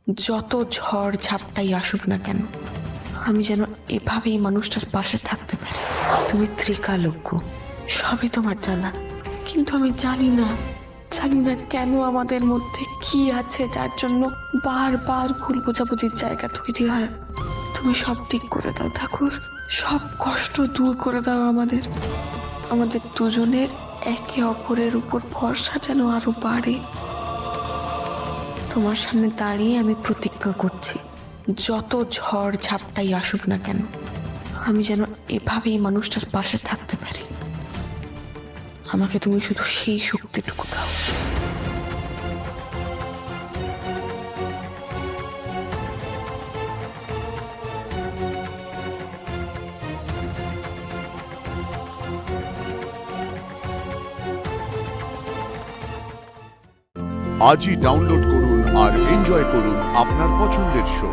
যত ঝড় ঝাপটাই আসুক না কেন, আমি যেন এভাবেই মানুষটার পাশে থাকতে পারি। তুমি ত্রিকালজ্ঞ, সবই তোমার জানা, কিন্তু আমি জানি না কেন আমাদের মধ্যে কি আছে যার জন্য বারবার ভুল বোঝাবুঝির জায়গা তৈরি হয়। তুমি সব ঠিক করে দাও ঠাকুর, সব কষ্ট দূর করে দাও আমাদের দুজনের একে অপরের উপর ভরসা যেন আরো বাড়ে। তোমার সামনে দাঁড়িয়ে আমি প্রতিজ্ঞা করছি, যত ঝড় ঝাপটাই আসুক না কেন, আমি যেন এভাবেই মানুষটার পাশে থাকতে পারি। আমাকে তুমি শুধু সেই শক্তিটুকু দাও। আজই ডাউনলোড করুন আর এনজয় করুন আপনার পছন্দের শো।